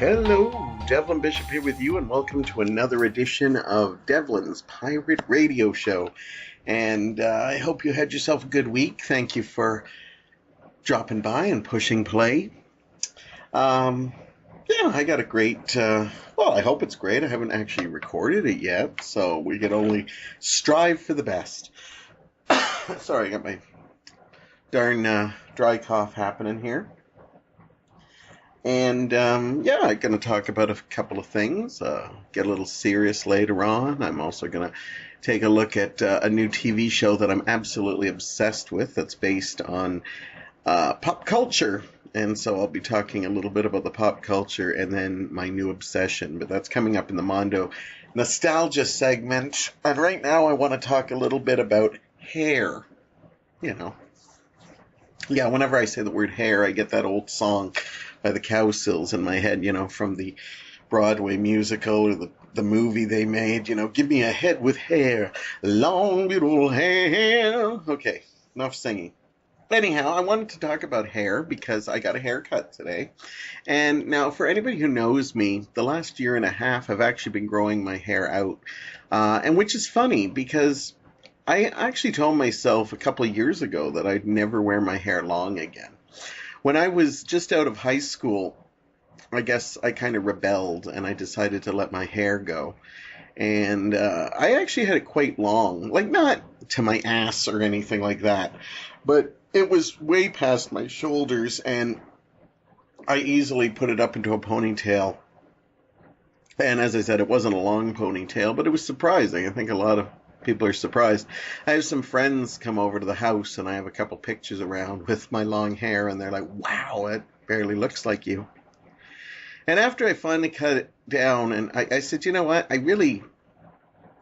Hello, Devlin Bishop here with you, and welcome to another edition of Devlin's Pirate Radio Show. And I hope you had yourself a good week. Thank you for dropping by and pushing play. I got a great, I hope it's great. I haven't actually recorded it yet, so we can only strive for the best. Sorry, I got my darn dry cough happening here. And, I'm going to talk about a couple of things, get a little serious later on. I'm also going to take a look at a new TV show that I'm absolutely obsessed with that's based on pop culture. And so I'll be talking a little bit about the pop culture and then my new obsession. But that's coming up in the Mondo Nostalgia segment. And right now I want to talk a little bit about hair. Yeah, whenever I say the word hair, I get that old song by the Cowsills in my head, from the Broadway musical or the movie they made, give me a head with hair, long beautiful hair. Okay, enough singing. Anyhow, I wanted to talk about hair because I got a haircut today. And now, for anybody who knows me, the last year and a half, I've actually been growing my hair out. And which is funny because I actually told myself a couple of years ago that I'd never wear my hair long again. When I was just out of high school, I guess I kind of rebelled and I decided to let my hair go. And I actually had it quite long, like not to my ass or anything like that, but it was way past my shoulders and I easily put it up into a ponytail. And as I said, it wasn't a long ponytail, but it was surprising. I think a lot of people are surprised. I have some friends come over to the house and I have a couple pictures around with my long hair and they're like, wow, it barely looks like you. And after I finally cut it down and I said, you know what, I really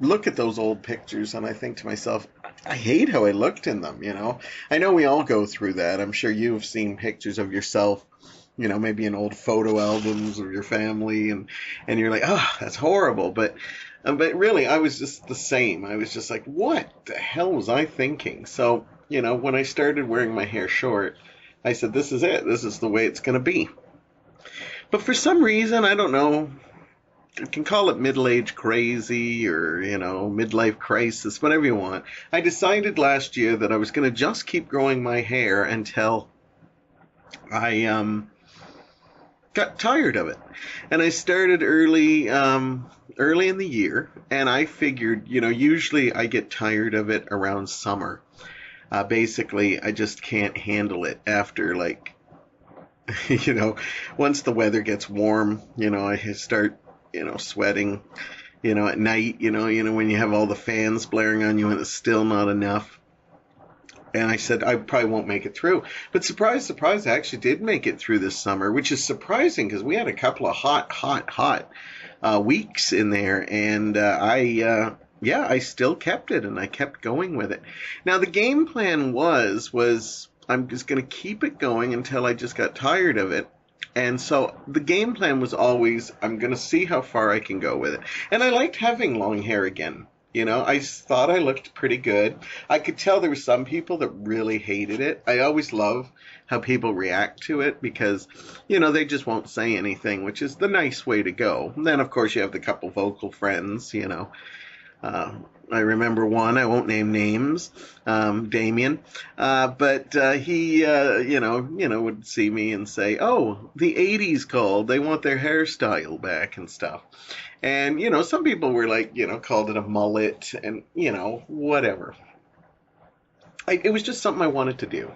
look at those old pictures and I think to myself, I hate how I looked in them, I know we all go through that. I'm sure you've seen pictures of yourself, maybe in old photo albums of your family and you're like, oh, that's horrible. But really, I was just the same. I was just like, what the hell was I thinking? So, when I started wearing my hair short, I said, this is it. This is the way it's going to be. But for some reason, I don't know, you can call it middle-age crazy or, midlife crisis, whatever you want. I decided last year that I was going to just keep growing my hair until I got tired of it. And I started early in the year, and I figured, usually I get tired of it around summer. Basically, I just can't handle it after, once the weather gets warm, I start, sweating, at night, when you have all the fans blaring on you and it's still not enough. And I said, I probably won't make it through. But surprise, surprise, I actually did make it through this summer, which is surprising because we had a couple of hot weeks in there. And I still kept it and I kept going with it. Now, the game plan was I'm just going to keep it going until I just got tired of it. And so the game plan was always, I'm going to see how far I can go with it. And I liked having long hair again. I thought I looked pretty good. I could tell there were some people that really hated it. I always love how people react to it because, they just won't say anything, which is the nice way to go. And then, of course, you have the couple vocal friends, I remember one, I won't name names, Damien, but he, would see me and say, oh, the 80s called, they want their hairstyle back and stuff. And, some people were like, called it a mullet and, whatever. It was just something I wanted to do.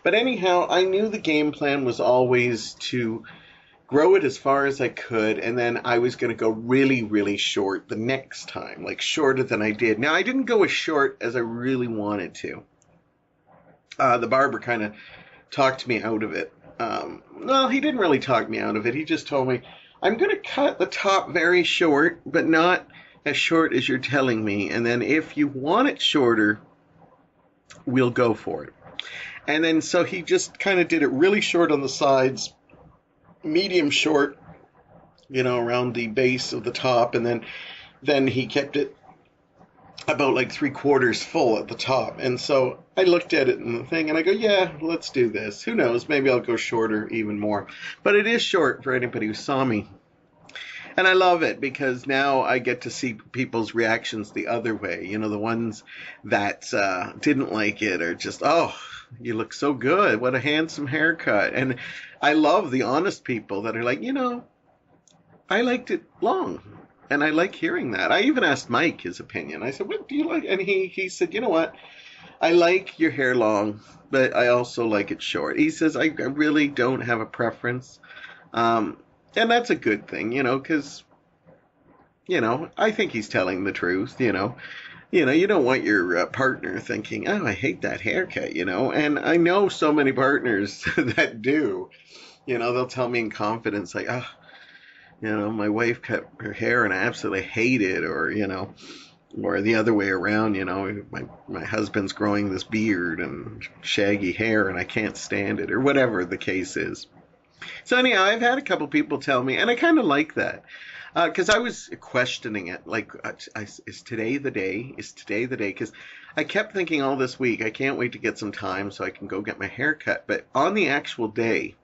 But anyhow, I knew the game plan was always to grow it as far as I could, and then I was going to go really, really short the next time, like shorter than I did. Now, I didn't go as short as I really wanted to. The barber kind of talked me out of it. Well, he didn't really talk me out of it. He just told me, I'm going to cut the top very short, but not as short as you're telling me. And then if you want it shorter, we'll go for it. And then so he just kind of did it really short on the sides, medium short, around the base of the top. And then he kept it about like 3/4 full at the top. And so I looked at it in the thing and I go, yeah, let's do this. Who knows? Maybe I'll go shorter even more. But it is short for anybody who saw me. And I love it because now I get to see people's reactions the other way. You know, the ones that didn't like it are just, oh, you look so good. What a handsome haircut. And I love the honest people that are like, you know, I liked it long. And I like hearing that. I even asked Mike his opinion. I said, what do you like? And he said, you know what? I like your hair long, but I also like it short. He says, I really don't have a preference. And that's a good thing, you know, because, you know, I think he's telling the truth, you know. You don't want your partner thinking, oh, I hate that haircut, you know. And I know so many partners that do. You know, they'll tell me in confidence, like, oh, you know, my wife cut her hair and I absolutely hate it, or, you know, or the other way around, you know, my husband's growing this beard and shaggy hair and I can't stand it, or whatever the case is. So anyhow, I've had a couple people tell me, and I kind of like that, because I was questioning it, like, is today the day? Is today the day? Because I kept thinking all this week, I can't wait to get some time so I can go get my hair cut. But on the actual day,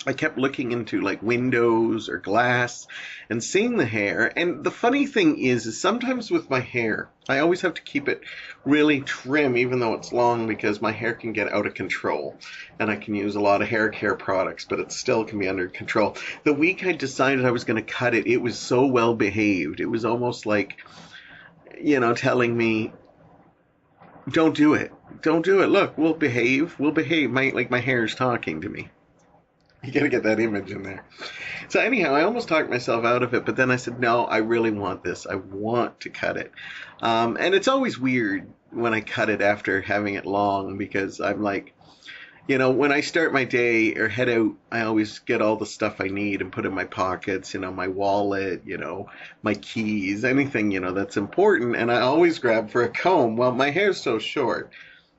I kept looking into like windows or glass and seeing the hair. And the funny thing is sometimes with my hair, I always have to keep it really trim, even though it's long, because my hair can get out of control. And I can use a lot of hair care products, but it still can be under control. The week I decided I was going to cut it, it was so well behaved. It was almost like, you know, telling me, don't do it. Don't do it. Look, we'll behave. We'll behave. My hair's talking to me. You gotta get that image in there. So anyhow, I almost talked myself out of it, but then I said, no, I really want this. I want to cut it. And it's always weird when I cut it after having it long, because I'm like, you know, when I start my day or head out, I always get all the stuff I need and put in my pockets, you know, my wallet, you know, my keys, anything, you know, that's important. And I always grab for a comb. Well, my hair's so short,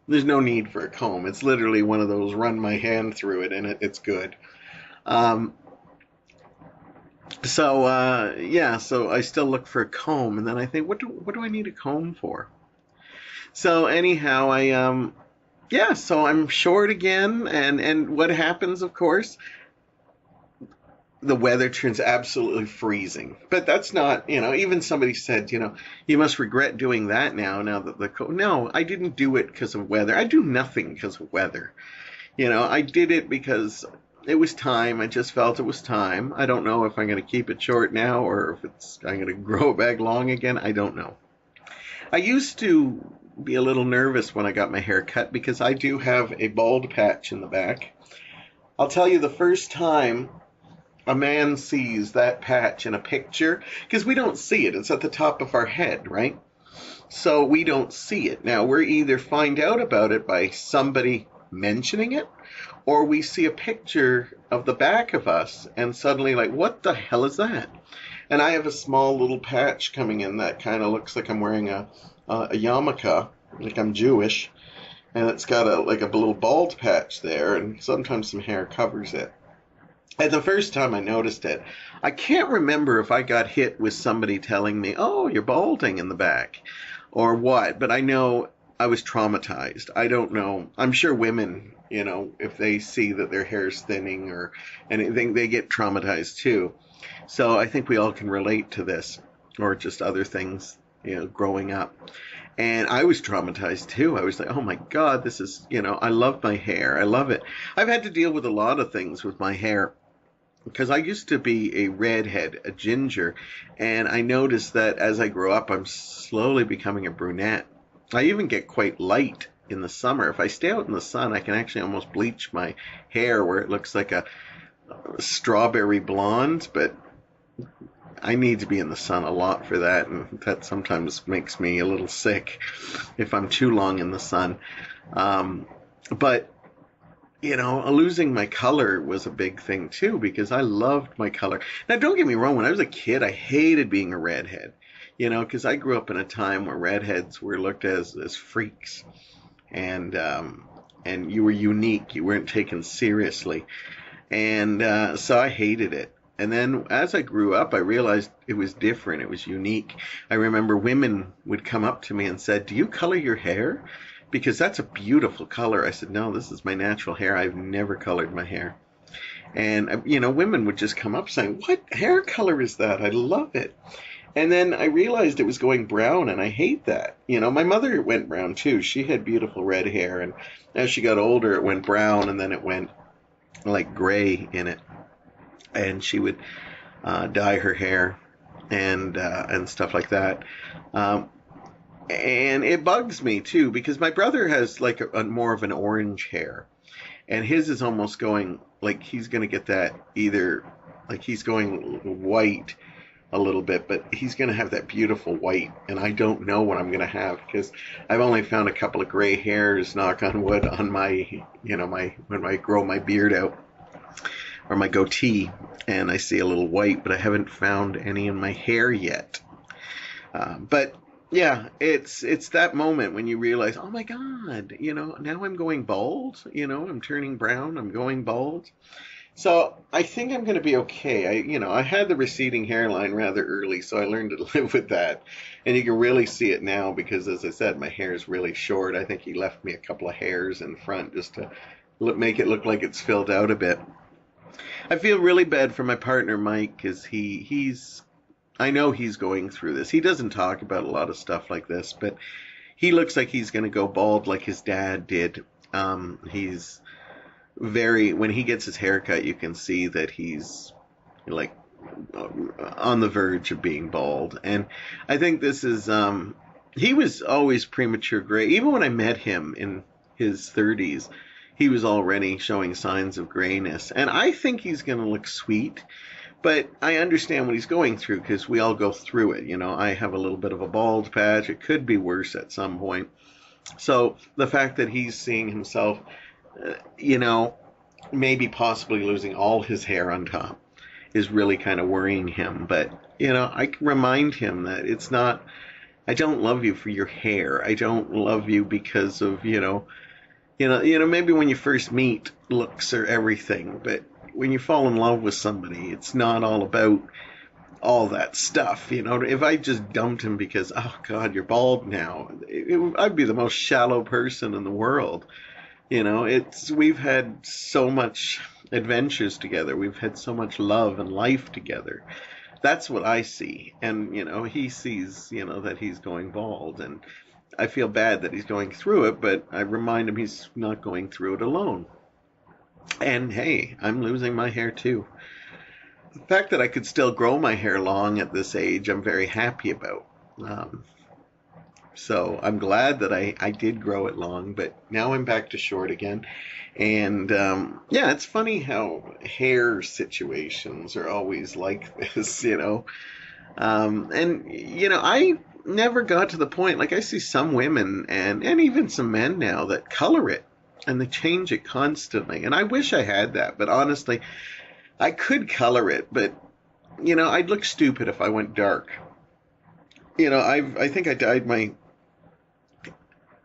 there's no need for a comb. It's literally one of those run my hand through it and it's good. So I still look for a comb, and then I think, what do I need a comb for? So anyhow, so I'm short again, and what happens, of course, the weather turns absolutely freezing. But that's not, you know, even somebody said, you know, you must regret doing that now that no, I didn't do it because of weather. I do nothing because of weather. You know, I did it because it was time. I just felt it was time. I don't know if I'm going to keep it short now or if I'm going to grow it back long again. I don't know. I used to be a little nervous when I got my hair cut because I do have a bald patch in the back. I'll tell you, the first time a man sees that patch in a picture, because we don't see it. It's at the top of our head, right? So we don't see it. Now, we're either find out about it by somebody mentioning it, or we see a picture of the back of us and suddenly like, what the hell is that? And I have a small little patch coming in that kind of looks like I'm wearing a yarmulke, like I'm Jewish, and it's got a little bald patch there, and sometimes some hair covers it. And the first time I noticed it, I can't remember if I got hit with somebody telling me, oh, you're balding in the back, or what, but I know I was traumatized. I don't know. I'm sure women, you know, if they see that their hair's thinning or anything, they get traumatized too. So I think we all can relate to this, or just other things, you know, growing up. And I was traumatized too. I was like, oh my God, this is, you know, I love my hair. I love it. I've had to deal with a lot of things with my hair, because I used to be a redhead, a ginger, and I noticed that as I grow up, I'm slowly becoming a brunette. I even get quite light in the summer. If I stay out in the sun, I can actually almost bleach my hair where it looks like a strawberry blonde, but I need to be in the sun a lot for that, and that sometimes makes me a little sick if I'm too long in the sun. But you know, losing my color was a big thing too, because I loved my color. Now, don't get me wrong, when I was a kid, I hated being a redhead, you know, because I grew up in a time where redheads were looked as freaks, and you were unique. You weren't taken seriously. And so I hated it. And then as I grew up, I realized it was different. It was unique. I remember women would come up to me and said, "Do you color your hair? Because that's a beautiful color." I said, "No, this is my natural hair. I've never colored my hair." And, women would just come up saying, "What hair color is that? I love it." And then I realized it was going brown, and I hate that. My mother went brown too. She had beautiful red hair, and as she got older, it went brown, and then it went like gray in it. And she would dye her hair and stuff like that. Um, and it bugs me too because my brother has like a more of an orange hair, and his is almost going like he's going to get that either like he's going white a little bit, but he's going to have that beautiful white, and I don't know what I'm going to have because I've only found a couple of gray hairs, knock on wood, on my, my when I grow my beard out or my goatee, and I see a little white, but I haven't found any in my hair yet. But yeah, it's that moment when you realize, oh my God, now I'm going bald. I'm turning brown. I'm going bald. So I think I'm going to be okay. I had the receding hairline rather early, so I learned to live with that. And you can really see it now because, as I said, my hair is really short. I think he left me a couple of hairs in front just to make it look like it's filled out a bit. I feel really bad for my partner, Mike, because I know he's going through this. He doesn't talk about a lot of stuff like this, but he looks like he's going to go bald like his dad did. He's when he gets his haircut, you can see that he's like on the verge of being bald. And I think this is, he was always premature gray. Even when I met him in his 30s, he was already showing signs of grayness. And I think he's going to look sweet, but I understand what he's going through because we all go through it. I have a little bit of a bald patch. It could be worse at some point. So the fact that he's seeing himself, maybe possibly losing all his hair on top is really kind of worrying him. But, I can remind him that it's not, I don't love you for your hair. I don't love you because of, maybe when you first meet, looks are everything, but when you fall in love with somebody, it's not all about all that stuff. If I just dumped him because, oh God, you're bald now, I'd be the most shallow person in the world. We've had so much adventures together. We've had so much love and life together. That's what I see. And, he sees, that he's going bald, and I feel bad that he's going through it, but I remind him he's not going through it alone. And hey, I'm losing my hair too. The fact that I could still grow my hair long at this age, I'm very happy about. So I'm glad that I did grow it long, but now I'm back to short again. And yeah, it's funny how hair situations are always like this, I never got to the point, like I see some women and even some men now that color it and they change it constantly. And I wish I had that, but honestly, I could color it, but I'd look stupid if I went dark. I think I dyed my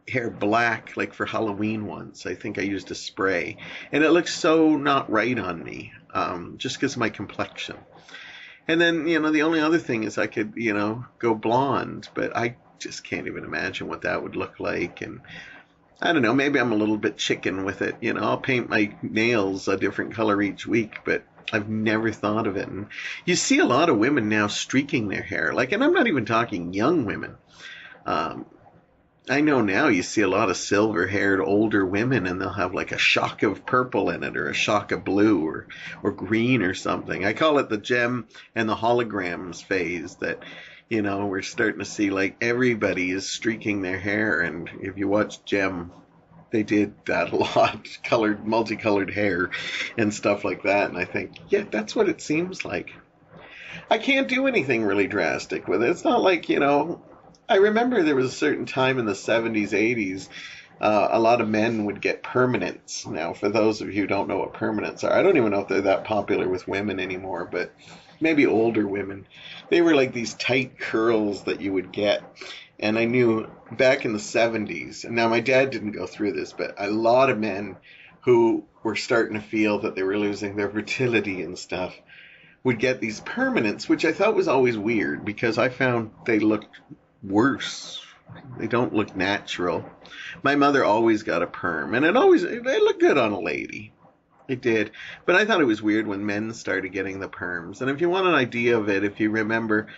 hair black like for Halloween once. I think I used a spray, and it looks so not right on me, just because of my complexion. And then, the only other thing is I could, go blonde, but I just can't even imagine what that would look like. And I don't know, maybe I'm a little bit chicken with it. I'll paint my nails a different color each week, but I've never thought of it. And you see a lot of women now streaking their hair, and I'm not even talking young women. I know now you see a lot of silver-haired older women, and they'll have like a shock of purple in it, or a shock of blue, or green, or something. I call it the gem and the holograms phase. That we're starting to see like everybody is streaking their hair, and if you watch Gem, they did that a lot, multicolored hair and stuff like that. And I think, yeah, that's what it seems like. I can't do anything really drastic with it. It's not like I remember there was a certain time in the 70s, 80s, a lot of men would get permanents. Now, for those of you who don't know what permanents are, I don't even know if they're that popular with women anymore, but maybe older women. They were like these tight curls that you would get. And I knew back in the 70s, and now my dad didn't go through this, but a lot of men who were starting to feel that they were losing their fertility and stuff would get these permanents, which I thought was always weird because I found they looked worse. They don't look natural. My mother always got a perm, and it looked good on a lady. It did. But I thought it was weird when men started getting the perms. And if you want an idea of it, if you remember,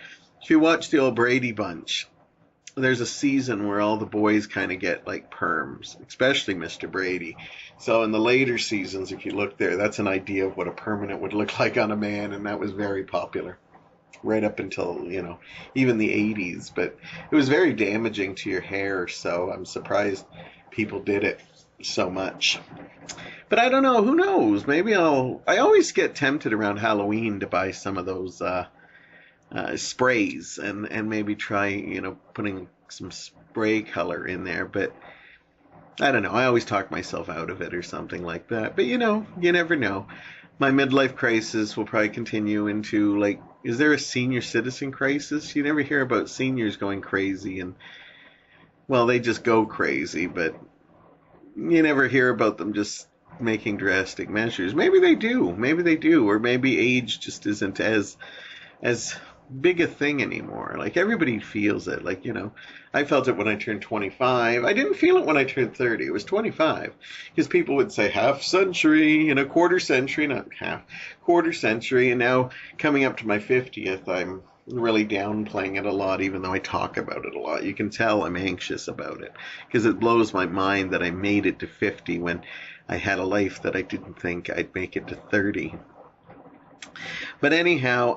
if you watch the old Brady Bunch, there's a season where all the boys kind of get like perms, especially Mr. Brady. So in the later seasons, if you look there, that's an idea of what a permanent would look like on a man, and that was very popular right up until, even the 80s. But it was very damaging to your hair, so I'm surprised people did it so much. But I don't know, who knows? Maybe I always get tempted around Halloween to buy some of those sprays and maybe try, putting some spray color in there. But I don't know. I always talk myself out of it or something like that. But, you never know. My midlife crisis will probably continue into, like, is there a senior citizen crisis? You never hear about seniors going crazy. And, well, they just go crazy. But you never hear about them just making drastic measures. Maybe they do. Or maybe age just isn't as big a thing anymore. Like, everybody feels it. Like, I felt it when I turned 25. I didn't feel it when I turned 30. It was 25. Because people would say half century, quarter century, not half, quarter century. And now coming up to my 50th, I'm really downplaying it a lot, even though I talk about it a lot. You can tell I'm anxious about it because it blows my mind that I made it to 50 when I had a life that I didn't think I'd make it to 30. But anyhow,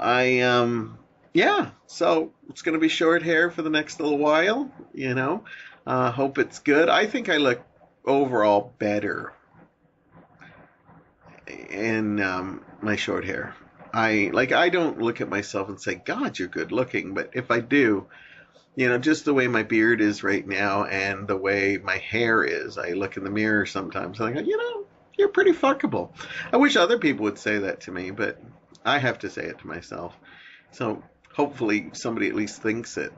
so it's going to be short hair for the next little while, hope it's good. I think I look overall better in my short hair. I don't look at myself and say, God, you're good looking. But if I do, just the way my beard is right now and the way my hair is, I look in the mirror sometimes and I go, you're pretty fuckable. I wish other people would say that to me, but I have to say it to myself. So hopefully somebody at least thinks it.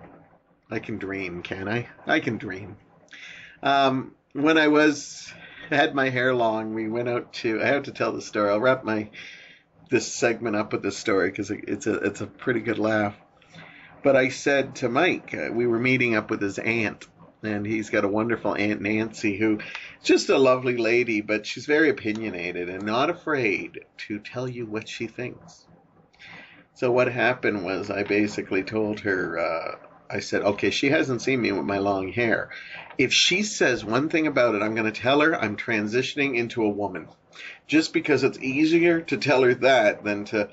I can dream, can I? I can dream. When I had my hair long, we went out I have to tell the story. I'll wrap this segment up with this story because it's a pretty good laugh. But I said to Mike, we were meeting up with his aunt, and he's got a wonderful Aunt Nancy who is just a lovely lady, but she's very opinionated and not afraid to tell you what she thinks. So what happened was I basically told her, I said, okay, she hasn't seen me with my long hair. If she says one thing about it, I'm going to tell her I'm transitioning into a woman. Just because it's easier to tell her that than to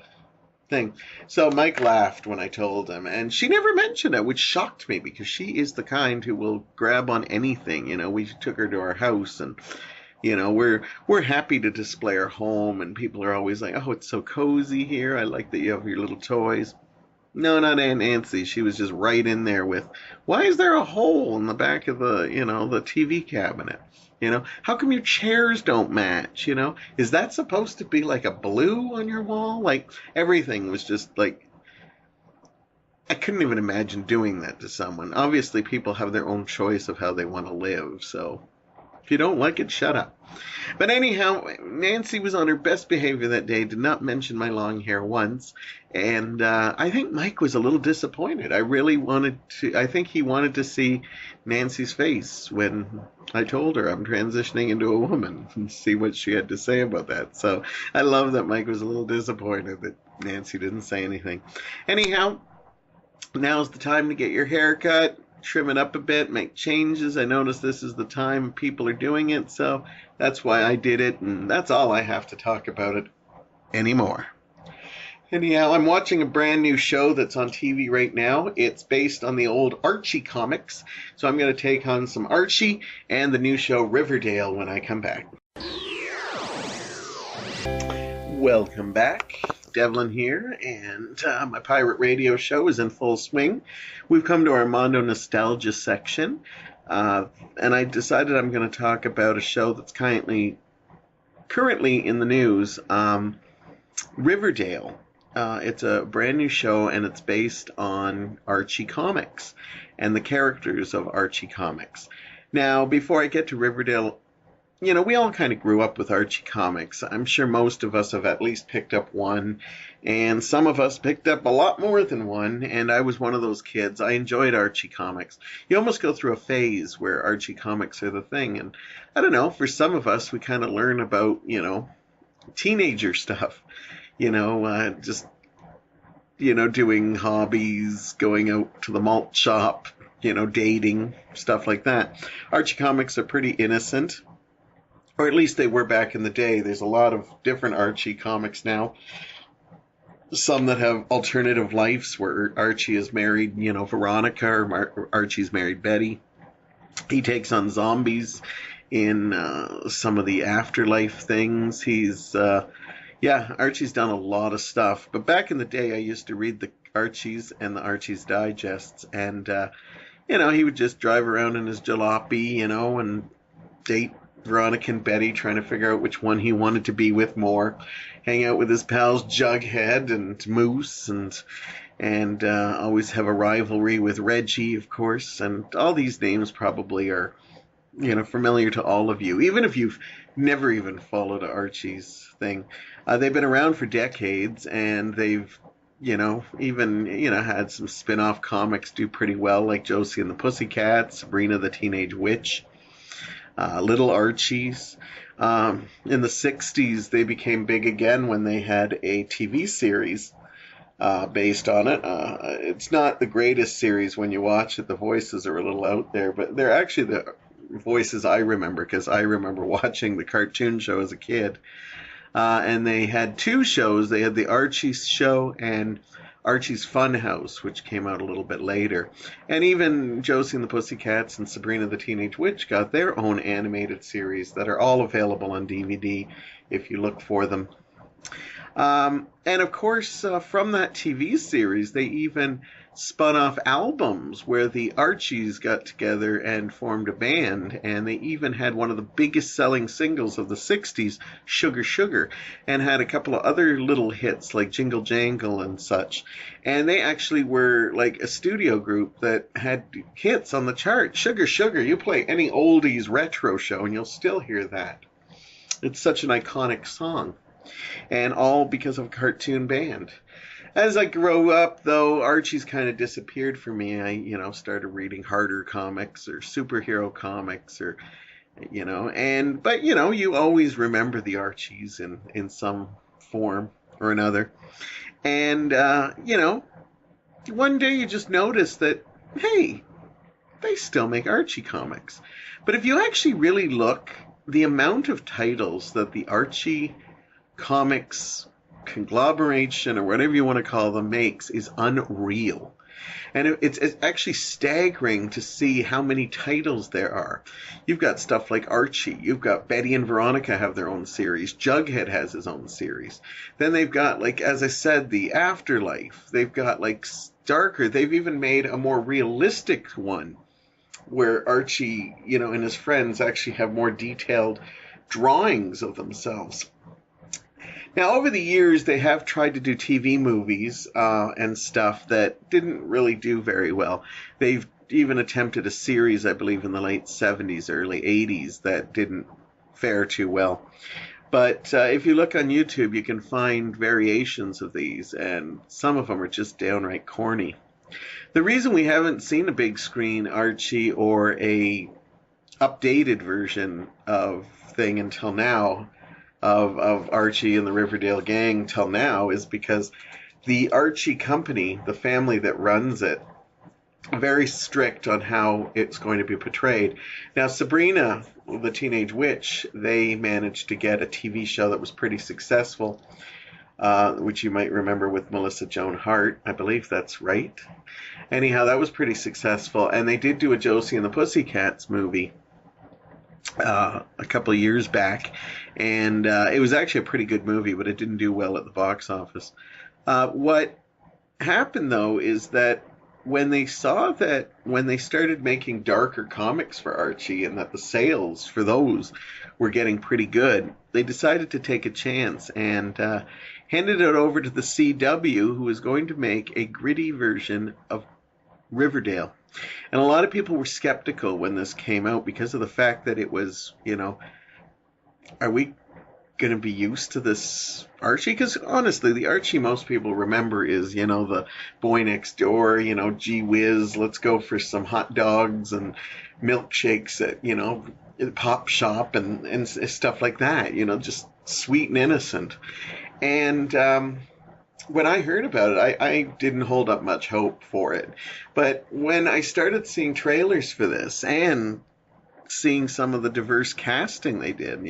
think. So Mike laughed when I told him, and she never mentioned it, which shocked me because she is the kind who will grab on anything. We took her to our house, and we're happy to display our home, and people are always like, oh, it's so cozy here. I like that you have your little toys. No, not Aunt Nancy. She was just right in there with, why is there a hole in the back of the TV cabinet? How come your chairs don't match? Is that supposed to be like a blue on your wall? Like, everything was just like, I couldn't even imagine doing that to someone. Obviously, people have their own choice of how they want to live, so if you don't like it, shut up. But anyhow, Nancy was on her best behavior that day, did not mention my long hair once, and I think Mike was a little disappointed. I think he wanted to see Nancy's face when I told her I'm transitioning into a woman and see what she had to say about that. So I love that Mike was a little disappointed that Nancy didn't say anything. Anyhow, now's the time to get your hair cut. Trim it up a bit, make changes. I noticed this is the time people are doing it, so that's why I did it, and that's all I have to talk about it anymore. Anyhow, I'm watching a brand new show that's on TV right now. It's based on the old Archie comics, so I'm going to take on some Archie and the new show Riverdale when I come back. Welcome back. Devlin here, and my pirate radio show is in full swing. We've come to our Mondo Nostalgia section, and I decided I'm going to talk about a show that's currently in the news, Riverdale. It's a brand new show, and it's based on Archie comics and the characters of Archie comics. Now, before I get to Riverdale, we all kind of grew up with Archie comics. I'm sure most of us have at least picked up one, and some of us picked up a lot more than one, and I was one of those kids. I enjoyed Archie comics. You almost go through a phase where Archie comics are the thing, and I don't know, for some of us, we kind of learn about, teenager stuff, just, doing hobbies, going out to the malt shop, dating, stuff like that. Archie comics are pretty innocent, or at least they were back in the day. There's a lot of different Archie comics now. Some that have alternative lives where Archie is married, Veronica, or Archie's married Betty. He takes on zombies in some of the afterlife things. Archie's done a lot of stuff. But back in the day, I used to read the Archies and the Archie's Digests, and he would just drive around in his jalopy, and date Veronica and Betty, trying to figure out which one he wanted to be with more. Hang out with his pals Jughead and Moose, and always have a rivalry with Reggie, of course. And all these names probably are, familiar to all of you, even if you've never even followed Archie's thing. They've been around for decades, and they've even, had some spin-off comics do pretty well, like Josie and the Pussycats, Sabrina the Teenage Witch, Little Archies. In the 60s, they became big again when they had a TV series based on it. It's not the greatest series when you watch it. The voices are a little out there, but they're actually the voices I remember, because I remember watching the cartoon show as a kid. And they had two shows. They had the Archie show and Archie's Funhouse, which came out a little bit later. And even Josie and the Pussycats and Sabrina the Teenage Witch got their own animated series that are all available on DVD if you look for them. And of course, from that TV series, they even spun off albums where the Archies got together and formed a band, and they even had one of the biggest selling singles of the 60s, Sugar Sugar, and had a couple of other little hits like Jingle Jangle and such. And they actually were like a studio group that had hits on the chart. Sugar Sugar, you play any oldies retro show and you'll still hear that. It's such an iconic song, and all because of a cartoon band. As I grow up, though, Archie's kind of disappeared for me. I, started reading harder comics or superhero comics, or, but, you always remember the Archies in some form or another. And, one day you just notice that, hey, they still make Archie comics. But if you actually really look, the amount of titles that the Archie comics conglomeration, or whatever you want to call them, makes is unreal. And it's actually staggering to see how many titles there are. You've got stuff like Archie. You've got Betty and Veronica have their own series. Jughead has his own series. Then they've got, like, as I said, the Afterlife. They've got, like, darker. They've even made a more realistic one where Archie, and his friends actually have more detailed drawings of themselves. Now, over the years, they have tried to do TV movies and stuff that didn't really do very well. They've even attempted a series, I believe, in the late 70s, early 80s that didn't fare too well. But if you look on YouTube, you can find variations of these, and some of them are just downright corny. The reason we haven't seen a big screen Archie or a updated version of thing until now, of Archie and the Riverdale gang till now, is because the Archie company, the family that runs it, very strict on how it's going to be portrayed. Now, Sabrina, the Teenage Witch, they managed to get a TV show that was pretty successful, which you might remember with Melissa Joan Hart. I believe that's right. Anyhow, that was pretty successful, and they did do a Josie and the Pussycats movie a couple of years back, and it was actually a pretty good movie, but it didn't do well at the box office. What happened, though, is that when they saw that when they started making darker comics for Archie and that the sales for those were getting pretty good, they decided to take a chance and handed it over to the CW, who was going to make a gritty version of Riverdale. And a lot of people were skeptical when this came out because of the fact that it was, are we going to be used to this Archie? Because honestly, the Archie most people remember is, the boy next door, gee whiz, let's go for some hot dogs and milkshakes at, the pop shop and stuff like that, just sweet and innocent. And when I heard about it, I didn't hold up much hope for it. But when I started seeing trailers for this and seeing some of the diverse casting they did,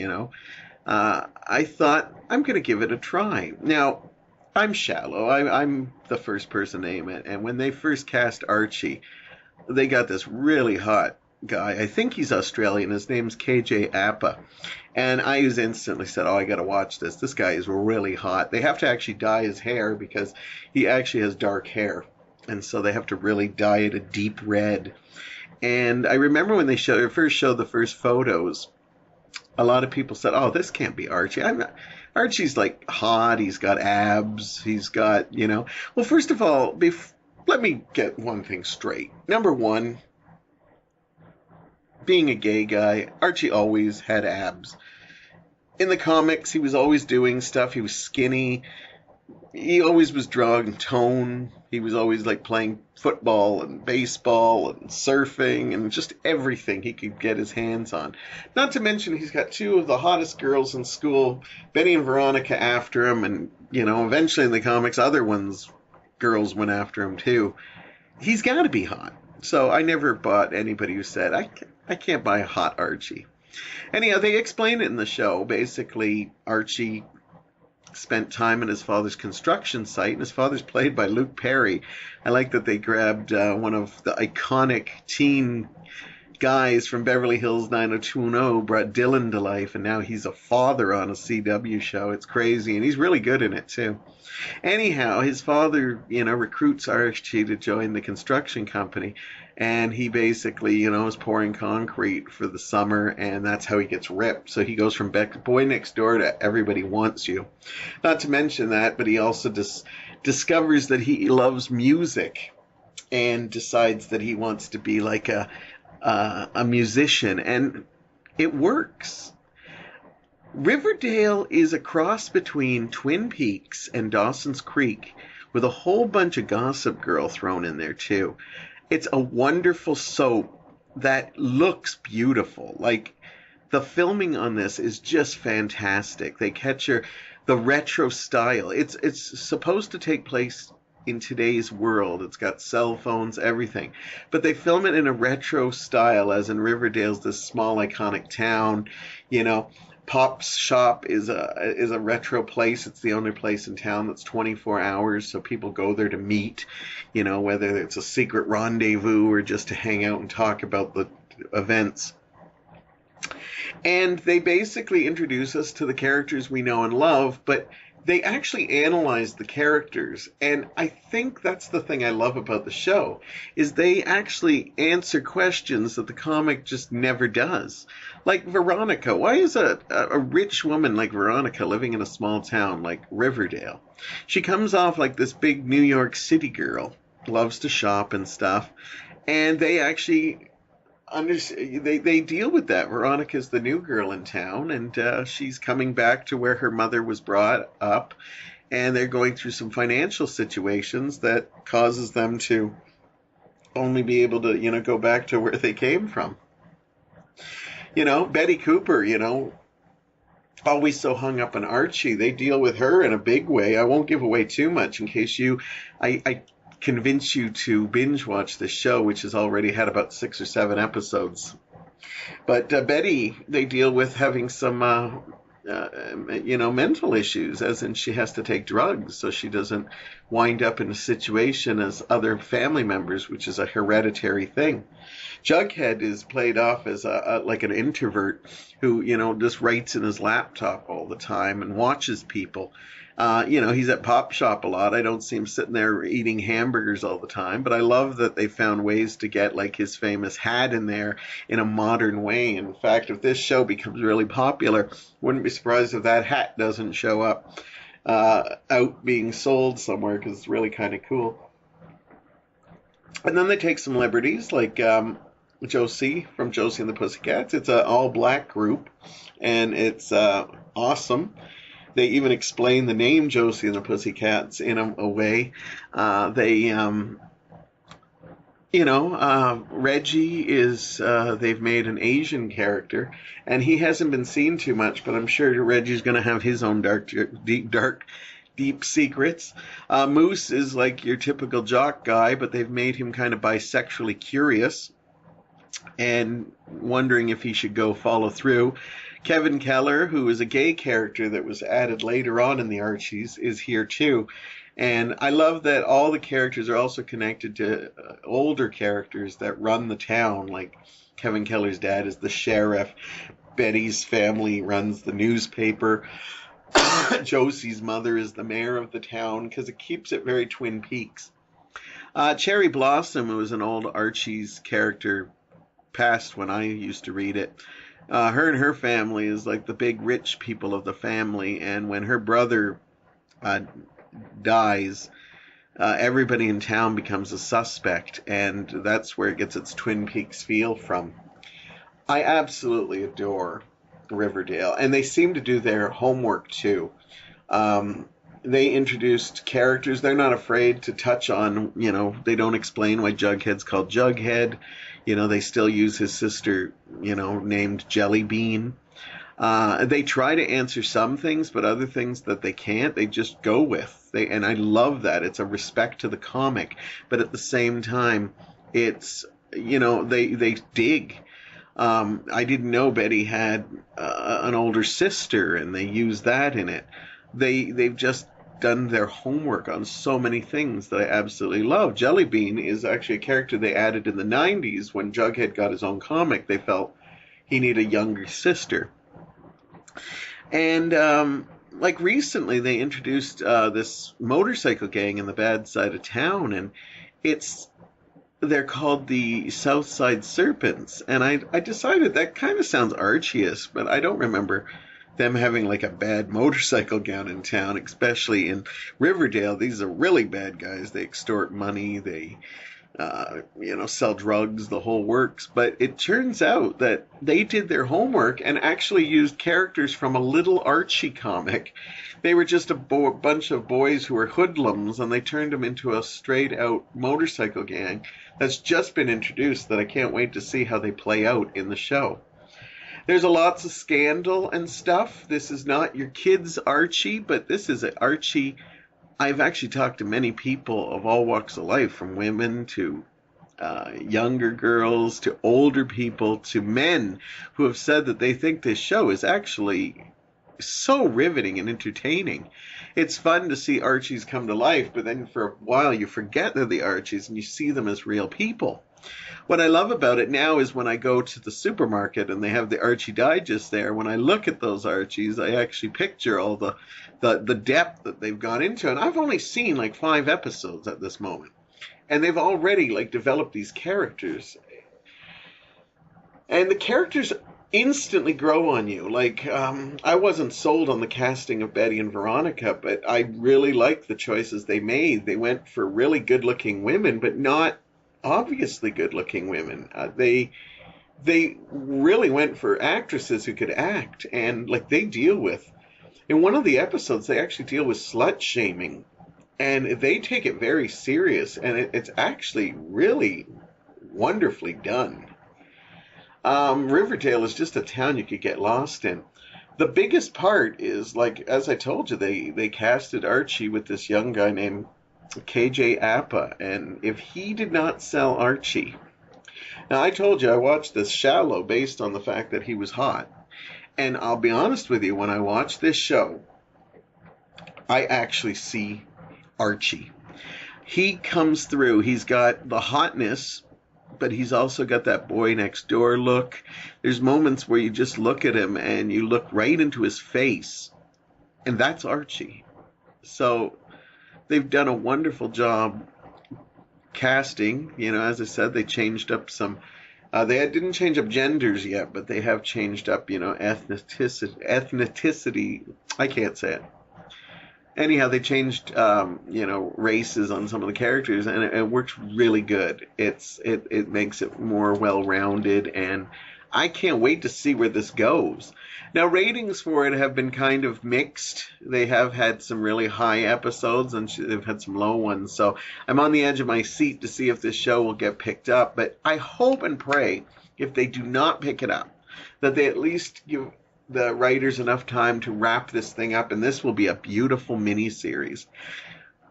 I thought I'm going to give it a try. Now, I'm shallow. I'm the first person to name it. And when they first cast Archie, they got this really hot guy. I think he's Australian. His name's KJ Appa. And I just instantly said, oh, I got to watch this. This guy is really hot. They have to actually dye his hair because he actually has dark hair. And so they have to really dye it a deep red. And I remember when they first showed the first photos, a lot of people said, oh, this can't be Archie. Archie's like hot. He's got abs. He's got, Well, first of all, let me get one thing straight. Number one, being a gay guy, Archie always had abs. In the comics, he was always doing stuff. He was skinny. He always was drawing tone. He was always like playing football and baseball and surfing and just everything he could get his hands on. Not to mention he's got two of the hottest girls in school, Betty and Veronica, after him. And, eventually in the comics, girls went after him too. He's got to be hot. So I never bought anybody who said, I can't buy a hot Archie. Anyhow, they explain it in the show. Basically, Archie spent time at his father's construction site, and his father's played by Luke Perry. I like that they grabbed one of the iconic teen guys from Beverly Hills 90210, brought Dylan to life, and now he's a father on a CW show. It's crazy, and he's really good in it too. Anyhow, his father, recruits Archie to join the construction company, and he basically, is pouring concrete for the summer, and that's how he gets ripped. So he goes from boy next door to everybody wants you. Not to mention that, but he also discovers that he loves music and decides that he wants to be like a musician, and it works. Riverdale is a cross between Twin Peaks and Dawson's Creek, with a whole bunch of Gossip Girl thrown in there too. It's a wonderful soap that looks beautiful. Like, the filming on this is just fantastic. They capture the retro style. It's supposed to take place in today's world. It's got cell phones, everything. But they film it in a retro style, as in Riverdale's this small iconic town. Pop's shop is a retro place. It's the only place in town that's 24 hours, so people go there to meet, whether it's a secret rendezvous or just to hang out and talk about the events. And they basically introduce us to the characters we know and love, but they actually analyze the characters, and I think that's the thing I love about the show, is they actually answer questions that the comic just never does. Like Veronica. Why is a rich woman like Veronica living in a small town like Riverdale? She comes off like this big New York City girl, loves to shop and stuff, and they actually they deal with that. Veronica's the new girl in town, and she's coming back to where her mother was brought up, and they're going through some financial situations that causes them to only be able to, go back to where they came from. Betty Cooper, always so hung up on Archie. They deal with her in a big way. I won't give away too much in case I convince you to binge watch this show, which has already had about 6 or 7 episodes. But Betty, they deal with having some, mental issues, as in she has to take drugs so she doesn't wind up in a situation as other family members, which is a hereditary thing. Jughead is played off as like an introvert who, just writes in his laptop all the time and watches people. He's at Pop Shop a lot. I don't see him sitting there eating hamburgers all the time, but I love that they found ways to get like his famous hat in there in a modern way. In fact, if this show becomes really popular, wouldn't be surprised if that hat doesn't show up out being sold somewhere, because it's really kind of cool. And then they take some liberties, like Josie from Josie and the Pussycats. It's an all-black group, and it's awesome. They even explain the name Josie and the Pussycats in a way. Reggie is, they've made an Asian character, and he hasn't been seen too much, but I'm sure Reggie's going to have his own deep secrets. Moose is like your typical jock guy, but they've made him kind of bisexually curious and wondering if he should go follow through. Kevin Keller, who is a gay character that was added later on in the Archies, is here too. And I love that all the characters are also connected to older characters that run the town, like Kevin Keller's dad is the sheriff, Betty's family runs the newspaper, Josie's mother is the mayor of the town, because it keeps it very Twin Peaks. Cherry Blossom, who was an old Archie's character, passed when I used to read it. Her and her family is like the big rich people of the family, and when her brother dies, everybody in town becomes a suspect, and that's where it gets its Twin Peaks feel from. I absolutely adore Riverdale, and they seem to do their homework too. They introduced characters. They're not afraid to touch on, they don't explain why Jughead's called Jughead. They still use his sister, named Jelly Bean. They try to answer some things, but other things that they can't, they just go with. And I love that. It's a respect to the comic, but at the same time, it's, they dig. I didn't know Betty had an older sister, and they use that in it. They've just done their homework on so many things that I absolutely love. Jelly Bean is actually a character they added in the 90s when Jughead got his own comic. They felt he needed a younger sister. And like recently, they introduced this motorcycle gang in the bad side of town, and they're called the Southside Serpents. And I decided that kind of sounds Archie-ish, but I don't remember them having like a bad motorcycle gang in town, especially in Riverdale. These are really bad guys. They extort money. They sell drugs, the whole works. But it turns out that they did their homework and actually used characters from a little Archie comic. They were just a bunch of boys who were hoodlums, and they turned them into a straight-out motorcycle gang that's just been introduced that I can't wait to see how they play out in the show. There's lots of scandal and stuff. This is not your kid's Archie, but this is an Archie. I've actually talked to many people of all walks of life, from women to younger girls to older people to men, who have said that they think this show is actually so riveting and entertaining. It's fun to see Archies come to life, but then for a while you forget they're the Archies and you see them as real people. What I love about it now is when I go to the supermarket and they have the Archie Digest there, when I look at those Archies, I actually picture all the depth that they've gone into. And I've only seen like 5 episodes at this moment. And they've already like developed these characters. And the characters instantly grow on you. Like, I wasn't sold on the casting of Betty and Veronica, but I really liked the choices they made. They went for really good-looking women, but not obviously good-looking women. They really went for actresses who could act, and like they deal with, in one of the episodes, they actually deal with slut shaming, and they take it very serious, and it's actually really wonderfully done. Riverdale is just a town you could get lost in. The biggest part is, like, as I told you, they casted Archie with this young guy named KJ Apa, and if he did not sell Archie... Now, I told you I watched this Shallow based on the fact that he was hot. And I'll be honest with you, when I watch this show, I actually see Archie. He comes through. He's got the hotness, but he's also got that boy next door look. There's moments where you just look at him and you look right into his face, and that's Archie. So they've done a wonderful job casting. As I said, they changed up some. They didn't change up genders yet, but they have changed up, ethnicity. I can't say it. Anyhow, they changed, races on some of the characters, and it works really good. It makes it more well-rounded, and I can't wait to see where this goes. Now, ratings for it have been kind of mixed. They have had some really high episodes, and they've had some low ones. So I'm on the edge of my seat to see if this show will get picked up. But I hope and pray, if they do not pick it up, that they at least give the writers enough time to wrap this thing up, and this will be a beautiful miniseries.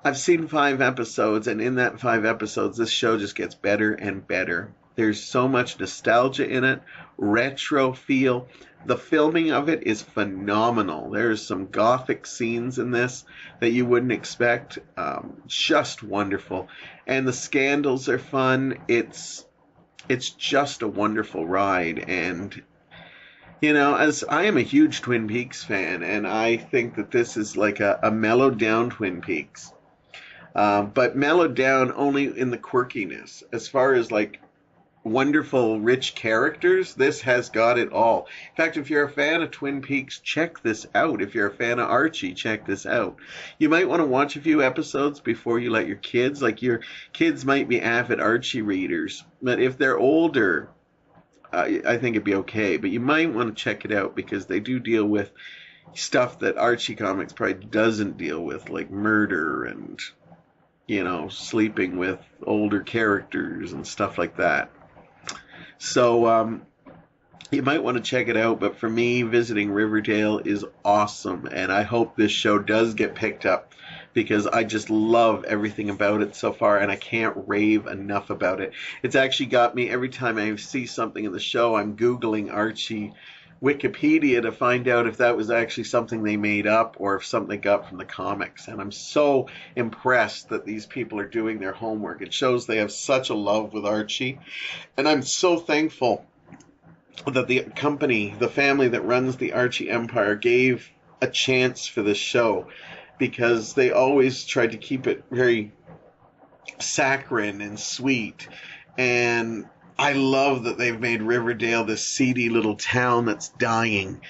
I've seen 5 episodes, and in that 5 episodes, this show just gets better and better. There's so much nostalgia in it, retro feel. The filming of it is phenomenal. There's some gothic scenes in this that you wouldn't expect. Just wonderful. And the scandals are fun. It's just a wonderful ride. And, as I am a huge Twin Peaks fan, and I think that this is like a mellowed down Twin Peaks. But mellowed down only in the quirkiness. As far as like wonderful, rich characters, this has got it all. In fact, if you're a fan of Twin Peaks, check this out. If you're a fan of Archie, check this out. You might want to watch a few episodes before you let your kids, like your kids might be avid Archie readers, but if they're older, I think it'd be okay. But you might want to check it out because they do deal with stuff that Archie Comics probably doesn't deal with, like murder and, sleeping with older characters and stuff like that. So you might want to check it out, but for me, visiting Riverdale is awesome, and I hope this show does get picked up because I just love everything about it so far, and I can't rave enough about it. It's actually got me, every time I see something in the show, I'm Googling Archie Wikipedia to find out if that was actually something they made up or if something they got from the comics. And I'm so impressed that these people are doing their homework. It shows they have such a love with Archie. And I'm so thankful that the company, the family that runs the Archie Empire, gave a chance for this show, because they always tried to keep it very saccharine and sweet. And I love that they've made Riverdale this seedy little town that's dying,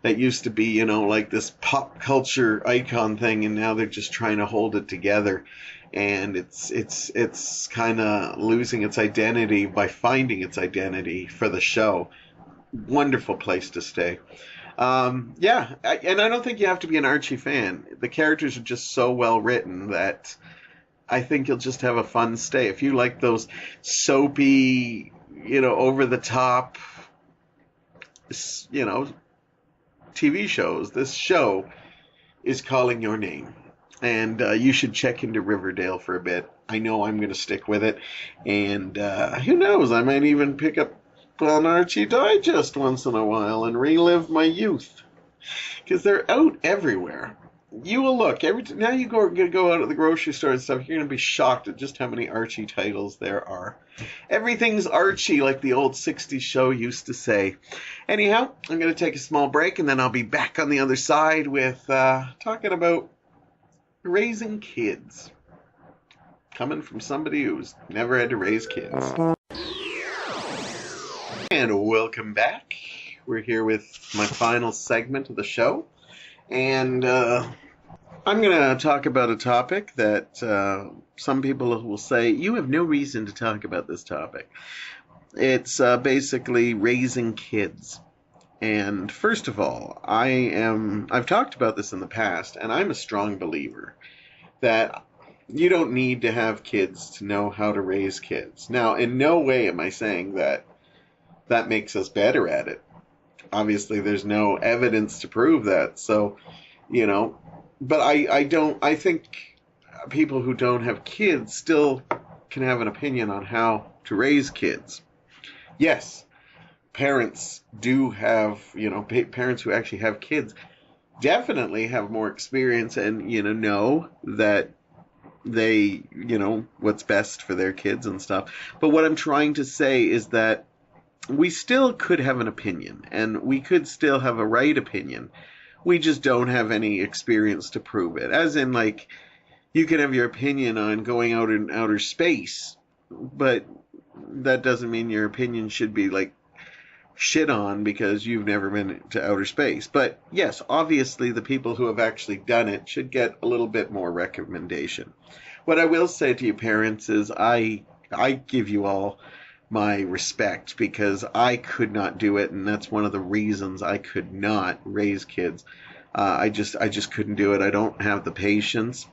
that used to be, like this pop culture icon thing, and now they're just trying to hold it together. And it's kind of losing its identity by finding its identity for the show. Wonderful place to stay. And I don't think you have to be an Archie fan. The characters are just so well written that I think you'll just have a fun stay. If you like those soapy, over the top, TV shows, this show is calling your name. And you should check into Riverdale for a bit. I know I'm going to stick with it. And who knows, I might even pick up on Archie Digest once in a while and relive my youth. Because they're out everywhere. You will look now. You go out at the grocery store and stuff. You're gonna be shocked at just how many Archie titles there are. Everything's Archie, like the old '60s show used to say. Anyhow, I'm gonna take a small break, and then I'll be back on the other side with talking about raising kids, coming from somebody who's never had to raise kids. And welcome back. We're here with my final segment of the show, and I'm going to talk about a topic that some people will say, you have no reason to talk about this topic. It's basically raising kids. And first of all, I've talked about this in the past, and I'm a strong believer that you don't need to have kids to know how to raise kids. Now, in no way am I saying that makes us better at it. Obviously, there's no evidence to prove that. So, but I think people who don't have kids still can have an opinion on how to raise kids. Yes, parents do have, parents who actually have kids definitely have more experience and, know that they, what's best for their kids and stuff. But what I'm trying to say is that we still could have an opinion, and we could still have a right opinion. We just don't have any experience to prove it. As in, like, you can have your opinion on going out in outer space, but that doesn't mean your opinion should be, like, shit on because you've never been to outer space. But yes, obviously the people who have actually done it should get a little bit more recommendation. What I will say to you parents is I give you all my respect because I could not do it, and that's one of the reasons I could not raise kids. I just couldn't do it. I don't have the patience.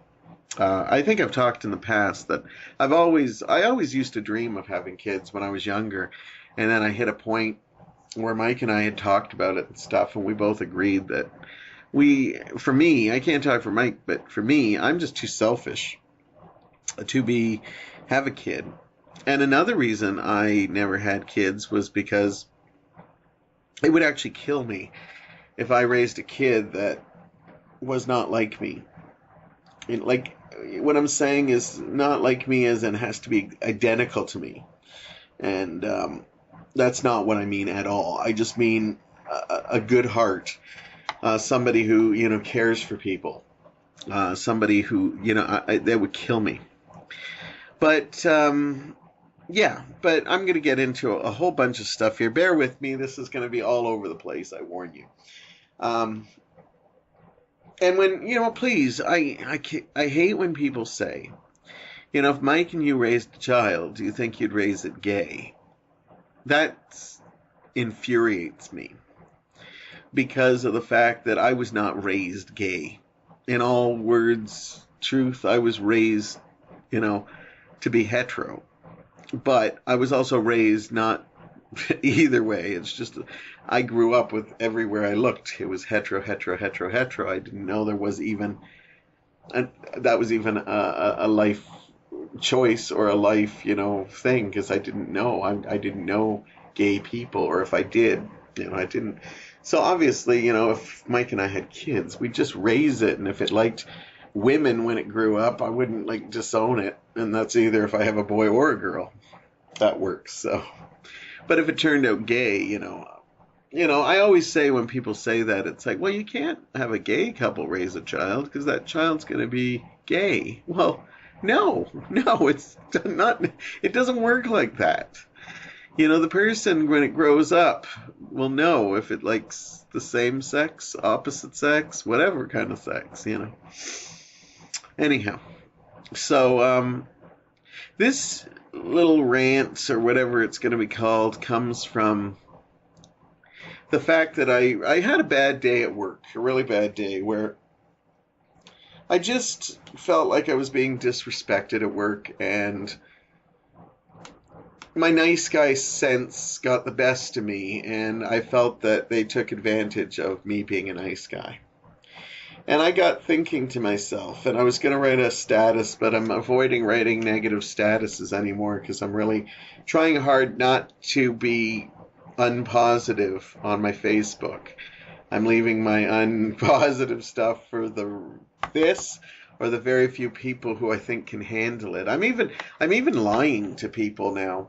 I think I've talked in the past that I always used to dream of having kids when I was younger, and then I hit a point where Mike and I had talked about it and stuff, and we both agreed that for me, I can't talk for Mike, but for me, I'm just too selfish to have a kid. And another reason I never had kids was because it would actually kill me if I raised a kid that was not like me. Like, what I'm saying is not like me as in has to be identical to me. And that's not what I mean at all. I just mean a good heart, somebody who, cares for people, somebody who, that would kill me. But, yeah, but I'm going to get into a whole bunch of stuff here. Bear with me. This is going to be all over the place, I warn you. And when, please, I hate when people say, if Mike and you raised a child, do you think you'd raise it gay? That infuriates me because of the fact that I was not raised gay. In all words, truth, I was raised, to be hetero. But I was also raised not either way. It's just I grew up with everywhere I looked. It was hetero, hetero, hetero, hetero. I didn't know there was even a life choice or a life, thing, because I didn't know. I didn't know gay people, or if I did, I didn't. So obviously, if Mike and I had kids, we'd just raise it, and if it liked women when it grew up, I wouldn't disown it, and that's either if I have a boy or a girl. That works. So, but if it turned out gay, I always say when people say that, it's like, well, you can't have a gay couple raise a child because that child's going to be gay. Well, no, it's not. It doesn't work like that. The person when it grows up will know if it likes the same sex, opposite sex, whatever kind of sex. Anyhow, so this little rant, or whatever it's going to be called, comes from the fact that I had a bad day at work, a really bad day, where I just felt like I was being disrespected at work, and my nice guy sense got the best of me, and I felt that they took advantage of me being a nice guy. And I got thinking to myself, and I was going to write a status, but I'm avoiding writing negative statuses anymore because I'm really trying hard not to be unpositive on my Facebook. I'm leaving my unpositive stuff for this or the very few people who I think can handle it. I'm even lying to people now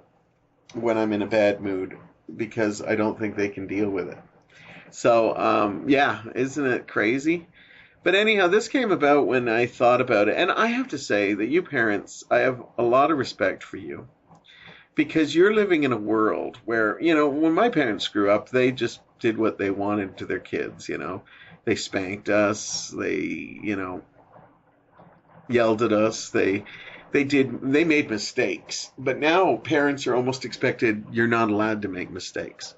when I'm in a bad mood because I don't think they can deal with it. So, yeah, isn't it crazy? But anyhow, this came about when I thought about it. And I have to say that you parents, I have a lot of respect for you. Because you're living in a world where, when my parents grew up, they just did what they wanted to their kids, They spanked us. They, yelled at us. They made mistakes. But now parents are almost expected, you're not allowed to make mistakes.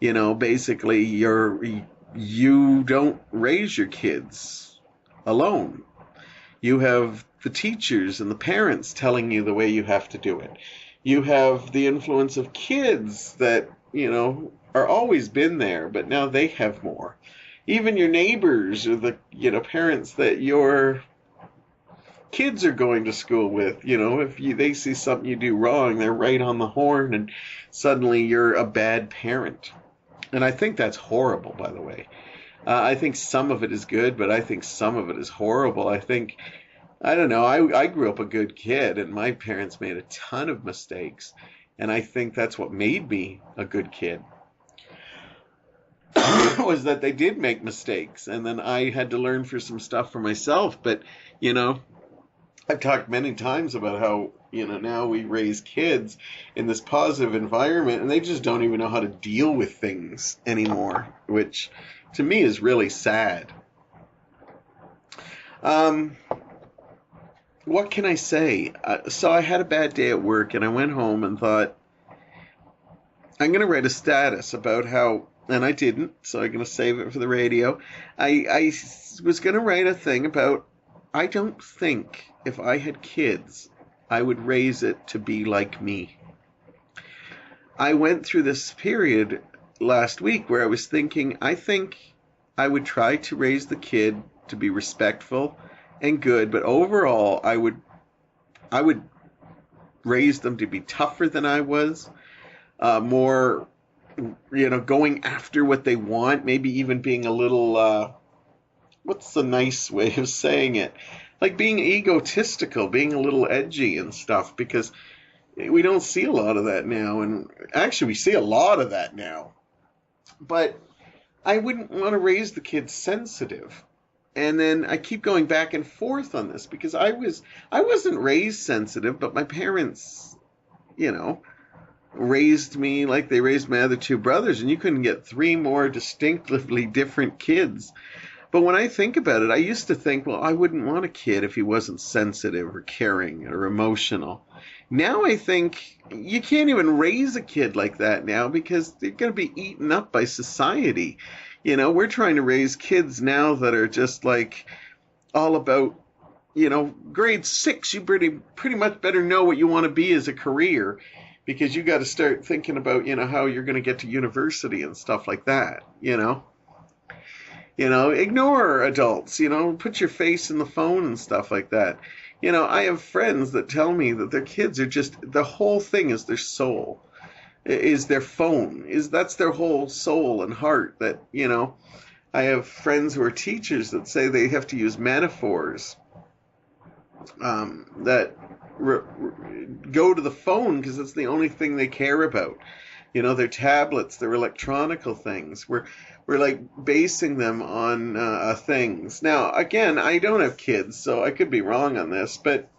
Basically you don't raise your kids alone. You have the teachers and the parents telling you the way you have to do it. You have the influence of kids that, are always been there, but now they have more. Even your neighbors or the, parents that your kids are going to school with, if they see something you do wrong, they're right on the horn, and suddenly you're a bad parent. And I think that's horrible, by the way. I think some of it is good, but I think some of it is horrible. I don't know, I grew up a good kid, and my parents made a ton of mistakes, and I think that's what made me a good kid, was that they did make mistakes, and then I had to learn for some stuff for myself. But, I've talked many times about how Now we raise kids in this positive environment and they just don't even know how to deal with things anymore, which to me is really sad. What can I say? So I had a bad day at work and I went home and thought, I'm going to write a status about how, and I didn't, so I'm going to save it for the radio. I was going to write a thing about, I don't think if I had kids, I would raise it to be like me. I went through this period last week where I was thinking, I think I would try to raise the kid to be respectful and good, but overall I would raise them to be tougher than I was, more, going after what they want, maybe even being a little, what's the nice way of saying it? Like being egotistical, being a little edgy and stuff, because we don't see a lot of that now. And actually, we see a lot of that now. But I wouldn't want to raise the kids sensitive. And then I keep going back and forth on this because I wasn't raised sensitive, but my parents, raised me like they raised my other two brothers, and you couldn't get three more distinctively different kids. But when I think about it, I used to think, well, I wouldn't want a kid if he wasn't sensitive or caring or emotional. Now I think you can't even raise a kid like that now because they're going to be eaten up by society. We're trying to raise kids now that are just like all about, grade 6, you pretty much better know what you want to be as a career because you got to start thinking about, how you're going to get to university and stuff like that, ignore adults, put your face in the phone and stuff like that. I have friends that tell me that their kids are just, the whole thing is their soul, is their phone, that's their whole soul and heart that, I have friends who are teachers that say they have to use metaphors that go to the phone because it's the only thing they care about. Their tablets, their electronical things. We're like basing them on things. Now, again, I don't have kids, so I could be wrong on this, but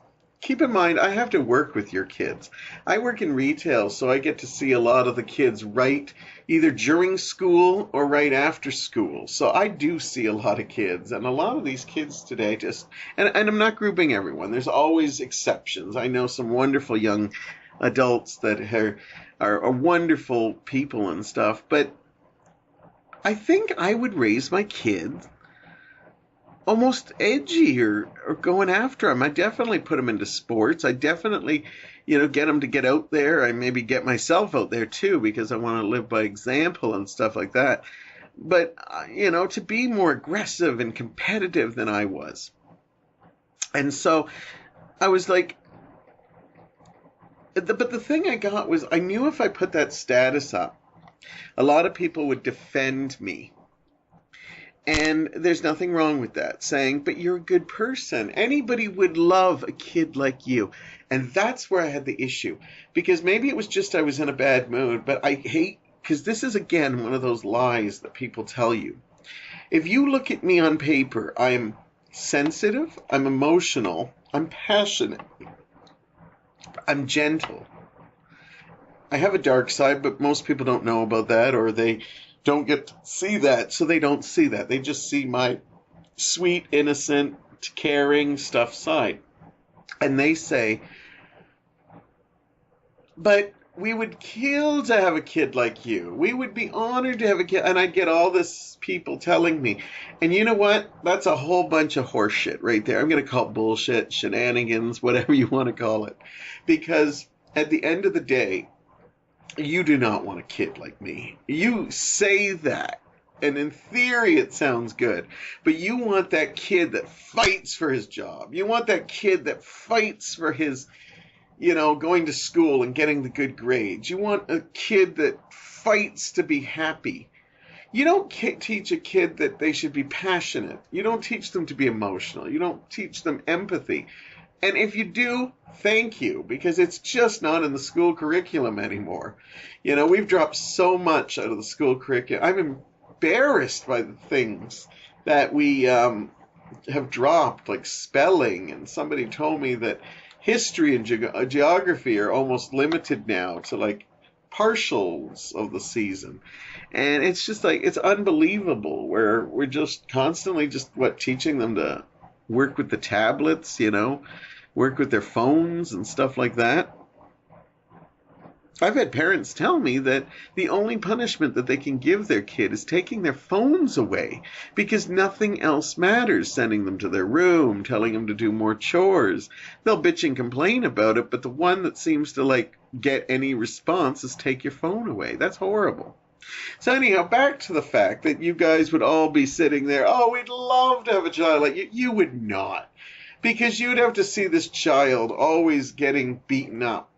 keep in mind, I have to work with your kids. I work in retail, so I get to see a lot of the kids right either during school or right after school. So I do see a lot of kids, and a lot of these kids today just, and I'm not grouping everyone. There's always exceptions. I know some wonderful young adults that are wonderful people and stuff, but I think I would raise my kids almost edgy or going after them. I definitely put them into sports. I definitely, get them to get out there. I maybe get myself out there too because I want to live by example and stuff like that. But, to be more aggressive and competitive than I was. And so I was like, but the thing I got was I knew if I put that status up, a lot of people would defend me. And there's nothing wrong with that, saying, but you're a good person. Anybody would love a kid like you. And that's where I had the issue. Because maybe it was just I was in a bad mood, but I hate, because this is, again, one of those lies that people tell you. If you look at me on paper, I'm sensitive, I'm emotional, I'm passionate, I'm gentle. I have a dark side, but most people don't know about that, or they don't get to see that, so they don't see that. They just see my sweet, innocent, caring stuff side. And they say, but we would kill to have a kid like you. We would be honored to have a kid. And I get all this people telling me. And you know what? That's a whole bunch of horse shit right there. I'm going to call it bullshit, shenanigans, whatever you want to call it. Because at the end of the day, you do not want a kid like me. You say that, and in theory it sounds good, but you want that kid that fights for his job. You want that kid that fights for his, going to school and getting the good grades. You want a kid that fights to be happy. You don't teach a kid that they should be passionate. You don't teach them to be emotional. You don't teach them empathy. And if you do, thank you, because it's just not in the school curriculum anymore. We've dropped so much out of the school curriculum. I'm embarrassed by the things that we have dropped, like spelling. And somebody told me that, history and geography are almost limited now to like partials of the season. And it's just like, it's unbelievable where we're just constantly just teaching them to work with the tablets, work with their phones and stuff like that. I've had parents tell me that the only punishment that they can give their kid is taking their phones away because nothing else matters. Sending them to their room, telling them to do more chores. They'll bitch and complain about it, but the one that seems to like get any response is take your phone away. That's horrible. So anyhow, back to the fact that you guys would all be sitting there, oh, we'd love to have a child like you. You would not. Because you'd have to see this child always getting beaten up.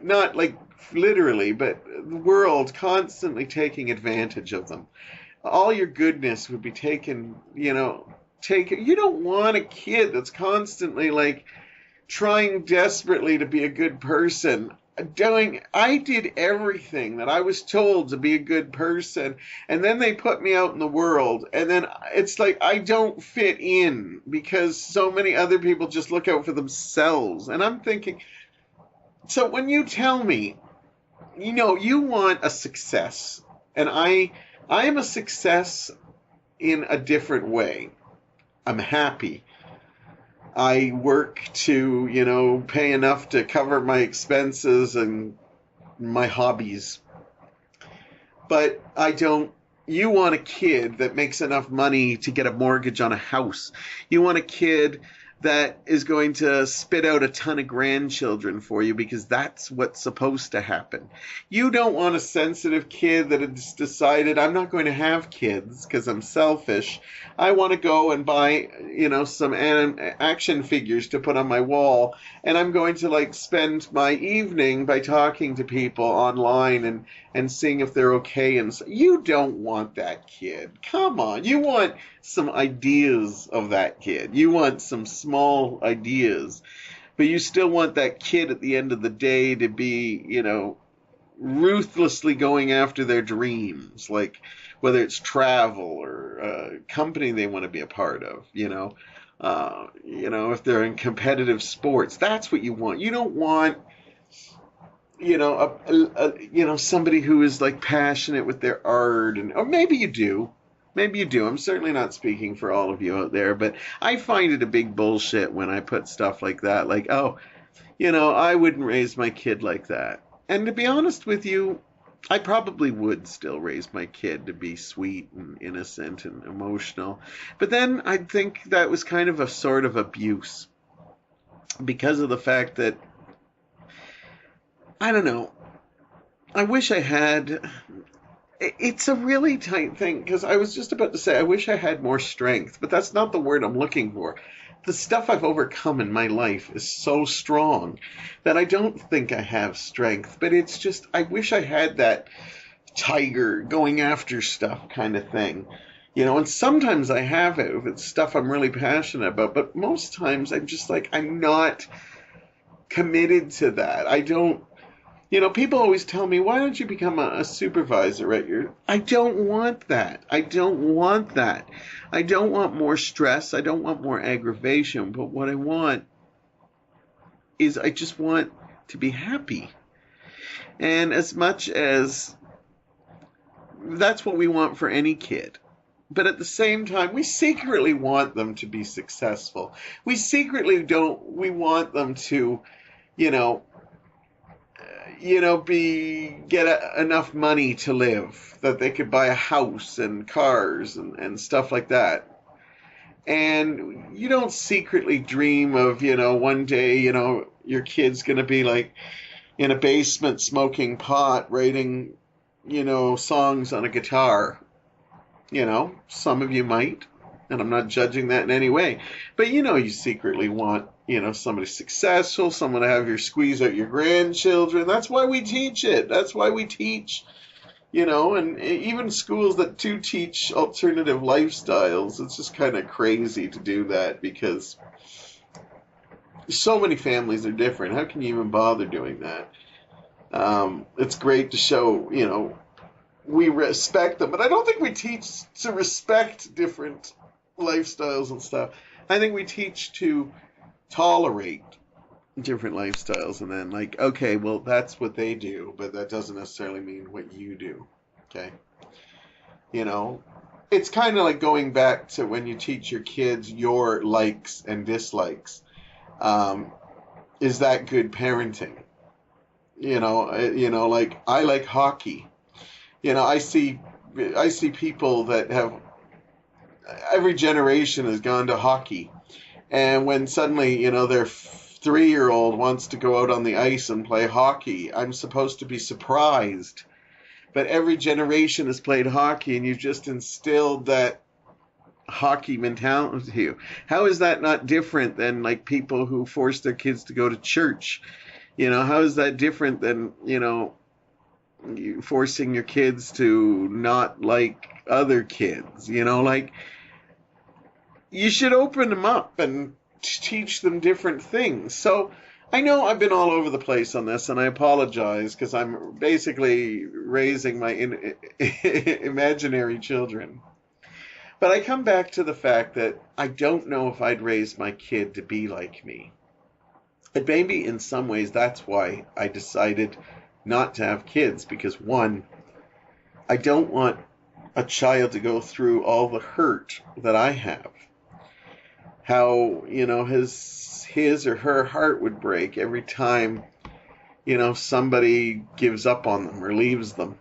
Not like literally, but the world constantly taking advantage of them. All your goodness would be taken, you don't want a kid that's constantly like trying desperately to be a good person. I did everything that I was told to be a good person, and then they put me out in the world, and then it's like I don't fit in because so many other people just look out for themselves. And I'm thinking, so when you tell me, you want a success, and I am a success in a different way. I'm happy. I work to, pay enough to cover my expenses and my hobbies. But you want a kid that makes enough money to get a mortgage on a house. You want a kid that is going to spit out a ton of grandchildren for you because that's what's supposed to happen. You don't want a sensitive kid that has decided, I'm not going to have kids because I'm selfish. I want to go and buy, some action figures to put on my wall, and I'm going to like spend my evening by talking to people online and seeing if they're okay. And so, you don't want that kid. Come on. You want some ideas of that kid. You want some small ideas, but you still want that kid at the end of the day to be, ruthlessly going after their dreams, like whether it's travel or a company they want to be a part of, if they're in competitive sports, that's what you want. You don't want, somebody who is like passionate with their art, or maybe you do. Maybe you do. I'm certainly not speaking for all of you out there, but I find it a big bullshit when I put stuff like that, like, oh, I wouldn't raise my kid like that. And to be honest with you, I probably would still raise my kid to be sweet and innocent and emotional. But then I think that was kind of a sort of abuse because of the fact that, I don't know, I wish I had... It's a really tight thing, because I was just about to say I wish I had more strength, but that's not the word I'm looking for. The stuff I've overcome in my life is so strong that I don't think I have strength, but it's just, I wish I had that tiger going after stuff kind of thing. And sometimes I have it if it's stuff I'm really passionate about, but most times I'm just like, I'm not committed to that. I don't. People always tell me, why don't you become a supervisor at your... I don't want that. I don't want that. I don't want more stress. I don't want more aggravation. But what I want is I just want to be happy. And as much as that's what we want for any kid. But at the same time, we secretly want them to be successful. We secretly we want them to, get enough money to live, that they could buy a house and cars and stuff like that. And you don't secretly dream of, one day, your kid's going to be like in a basement smoking pot, writing, songs on a guitar. Some of you might, and I'm not judging that in any way. But, you secretly want, somebody successful, someone to have your squeeze out your grandchildren. That's why we teach it. That's why we teach, and even schools that do teach alternative lifestyles, it's just kind of crazy to do that because so many families are different. How can you even bother doing that? It's great to show, we respect them, but I don't think we teach to respect different lifestyles and stuff. I think we teach to tolerate different lifestyles, and then like, okay, well, that's what they do, but that doesn't necessarily mean what you do. Okay, you know, it's kind of like going back to when you teach your kids your likes and dislikes. Um, is that good parenting? Like I like hockey. I see people that have every generation has gone to hockey, and when suddenly their 3-year-old wants to go out on the ice and play hockey, I'm supposed to be surprised. But every generation has played hockey, and you've just instilled that hockey mentality to you. How is that not different than like people who force their kids to go to church? How is that different than, you forcing your kids to not like other kids? Like, you should open them up and teach them different things. So I know I've been all over the place on this, and I apologize because I'm basically raising my imaginary children. But I come back to the fact that I don't know if I'd raise my kid to be like me. But maybe in some ways that's why I decided not to have kids, because one, I don't want a child to go through all the hurt that I have. How, his or her heart would break every time, somebody gives up on them or leaves them.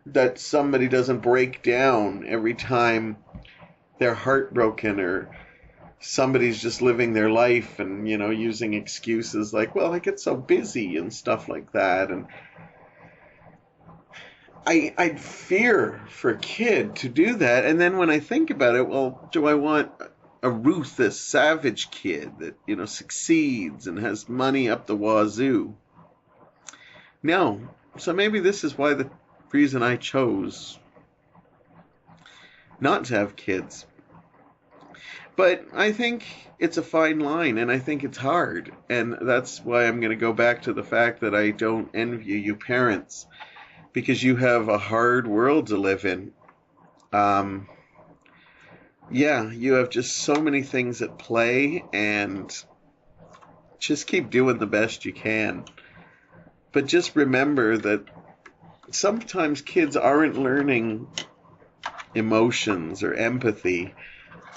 That somebody doesn't break down every time they're heartbroken, or somebody's just living their life and, using excuses like, well, I get so busy and stuff like that. And I'd fear for a kid to do that. And then when I think about it, well, do I want a ruthless, savage kid that, succeeds and has money up the wazoo? No. So maybe this is why the reason I chose not to have kids. But I think it's a fine line, and I think it's hard. And that's why I'm going to go back to the fact that I don't envy you parents, because you have a hard world to live in. You have just so many things at play, and just keep doing the best you can. But just remember that sometimes kids aren't learning emotions or empathy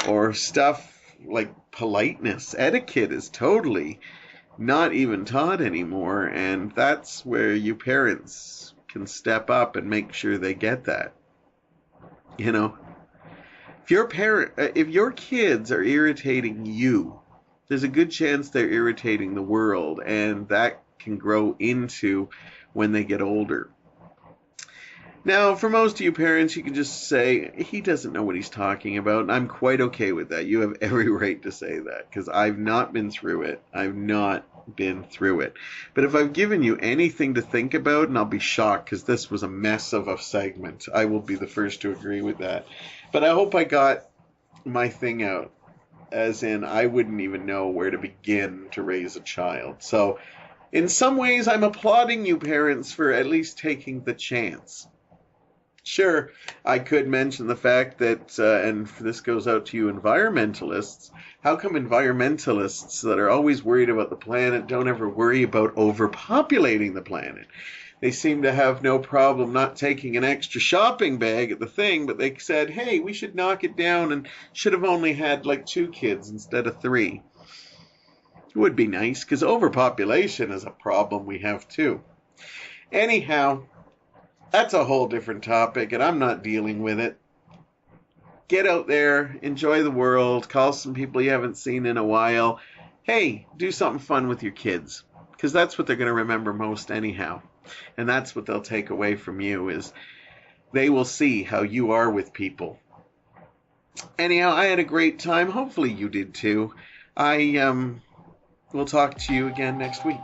or stuff like politeness. Etiquette is totally not even taught anymore, and that's where you parents can step up and make sure they get that. If your kids are irritating you, there's a good chance they're irritating the world, and that can grow into when they get older. Now, for most of you parents, you can just say, he doesn't know what he's talking about, and I'm quite okay with that. You have every right to say that, because I've not been through it. I've not been through it. But if I've given you anything to think about, and I'll be shocked, because this was a mess of a segment, I will be the first to agree with that. But I hope I got my thing out, as in I wouldn't even know where to begin to raise a child. So, in some ways, I'm applauding you parents for at least taking the chance. Sure, I could mention the fact that, and this goes out to you environmentalists, how come environmentalists that are always worried about the planet don't ever worry about overpopulating the planet? They seem to have no problem not taking an extra shopping bag at the thing, but they said, hey, we should knock it down and should have only had like 2 kids instead of 3. It would be nice, because overpopulation is a problem we have too. Anyhow, that's a whole different topic, and I'm not dealing with it. Get out there, enjoy the world, call some people you haven't seen in a while. Hey, do something fun with your kids, because that's what they're going to remember most anyhow. And that's what they'll take away from you, is they will see how you are with people. Anyhow, I had a great time. Hopefully you did too. I will talk to you again next week.